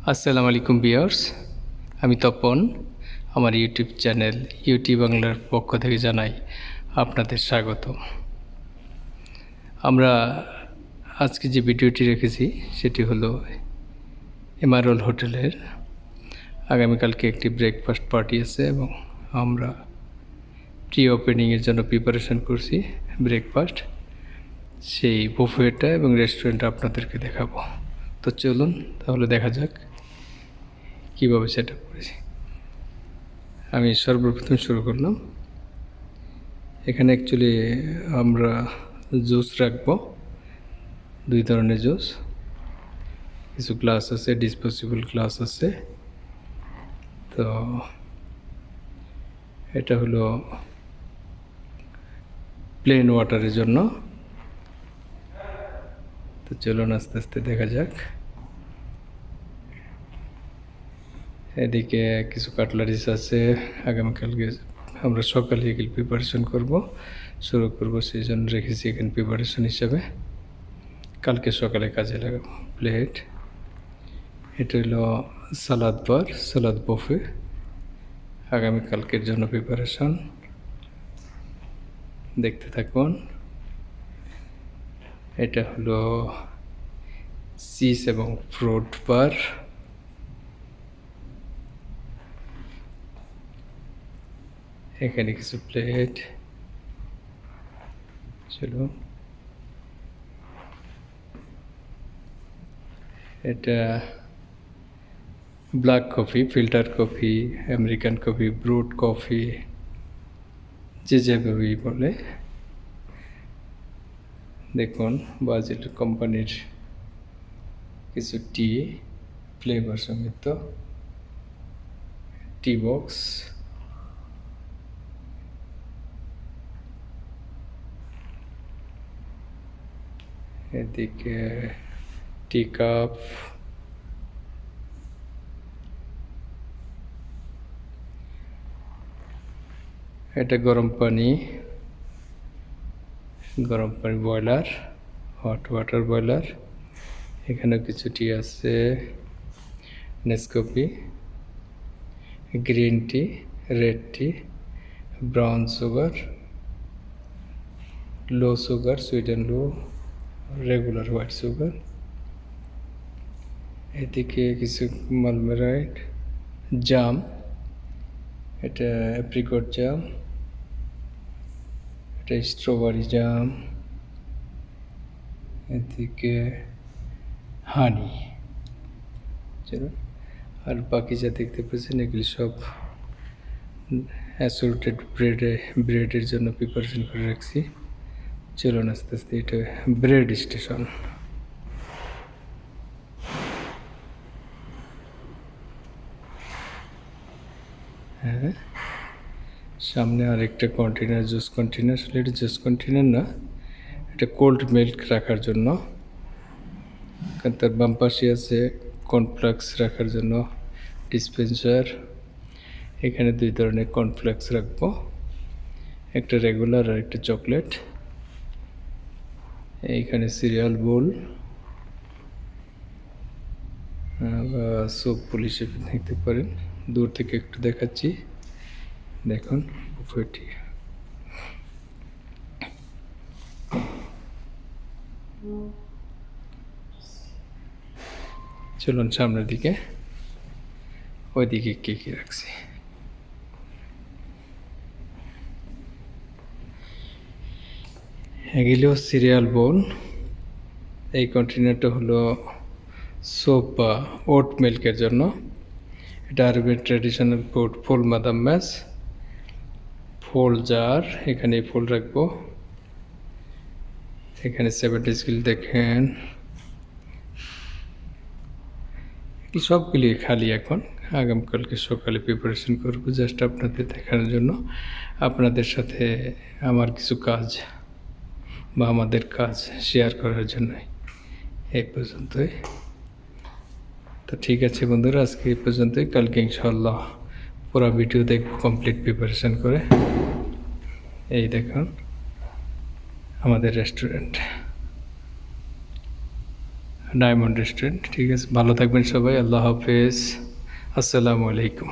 আসসালামু আলাইকুম ভিউয়ার্স, আমি তপন। আমার ইউটিউব চ্যানেল ইউটি বাংলার পক্ষ থেকে জানাই আপনাদের স্বাগত। আমরা আজকে যে ভিডিওটি রেখেছি সেটি হলো এমারল হোটেলের আগামীকালকে একটি ব্রেকফাস্ট পার্টি আছে এবং আমরা প্রি ওপেনিংয়ের জন্য প্রিপারেশন করছি ব্রেকফাস্ট। সেই বুফেটা এবং রেস্টুরেন্টটা আপনাদেরকে দেখাবো। তো চলুন তাহলে দেখা যাক কীভাবে সেট আপ করেছি। আমি সর্বপ্রথম শুরু করলাম। এখানে অ্যাকচুয়ালি আমরা জুস রাখবো, 2 ধরনের জুস। কিছু গ্লাস আছে, ডিসপোজেবল গ্লাস আছে। তো এটা হলো প্লেন ওয়াটারের জন্য। তো চলুন আস্তে আস্তে দেখা যাক। এদিকে কিছু কাটলারিস আছে। আগামীকালকে আমরা সকালে এগুলো প্রিপারেশন শুরু করব, সেই জন্য রেখেছি এখানে প্রিপারেশন হিসাবে, কালকে সকালে কাজে লাগাবো। প্লেট, এটা হলো সালাদ বুফে, আগামীকালকের জন্য প্রিপারেশন। দেখতে থাকুন। এটা হলো চিজ এবং ফ্রুট বার। এখানে কিছু প্লেট। চলো, এটা black coffee, filter coffee, American coffee, brood coffee, যে যেভাবেই বলে। দেখুন বাজিল কোম্পানির কিছু টি, ফ্লেভার সমেত টি বক্স। এদিকে টি কাপ, এটা গরম পানি বয়লার, হট ওয়াটার বয়লার। এখানে কিছু টি আছে, Nescafe, green tea, red tea, brown sugar, low sugar, sweet and low, regular white sugar. এদিকে কিছু মালমেরাইট জাম, এটা অ্যাপ্রিকট জাম, এটা স্ট্রবেরি জাম। এদিকে হানি। চলো, আর বাকি যা দেখতে পাচ্ছেন এগুলি সব অ্যাসর্টেড ব্রেডের জন্য প্রিপারেশন করে রাখছি। চলুন আস্তে আস্তে, এটা ব্রেড স্টেশন। হ্যাঁ, সামনে আরেকটা কন্টেনার, জুস কন্টেনার। আসলে এটা জুস কন্টেনার না, এটা কোল্ড মিল্ক রাখার জন্য। কারণ তার বাম পাশে আছে কর্নফ্লেক্স রাখার জন্য ডিসপেন্সার। এখানে 2 ধরনের কর্নফ্লেক্স রাখবো, একটা রেগুলার আর একটা চকলেট। এইখানে সিরিয়াল বোল, সোপ বোল হিসেবে দেখতে পারেন। দূর থেকে একটু দেখাচ্ছি, দেখুন বুফেটি। চলুন সামনের দিকে, ওইদিকে কি রাখছি। এগুলো সিরিয়াল বোল। এই কন্টেনারটা হলো সোপ বা ওট মিল্কের জন্য। এটা আরবের ট্র্যাডিশনাল ফুড, ফুল মাদাম ম্যাস, ফুল জার। এখানে ফুল রাখবো। এখানে 70 স্কিল দেখেন, সবগুলি খালি এখন। আগামীকালকে সকালে প্রিপারেশন করবো, জাস্ট আপনাদের দেখানোর জন্য, আপনাদের সাথে আমার কিছু কাজ বা আমাদের কাজ শেয়ার করার জন্য। এই পর্যন্তই। তো ঠিক আছে বন্ধুরা, আজকে এই পর্যন্তই। কালকে ইনশাআল্লাহ পুরো ভিডিও দেখব কমপ্লিট প্রিপারেশন করে। এই দেখুন আমাদের রেস্টুরেন্ট। Diamond restaurant. ঠিক আছে, ভালো থাকবেন সবাই। আল্লাহ হাফেজ। আসসালামু আলাইকুম।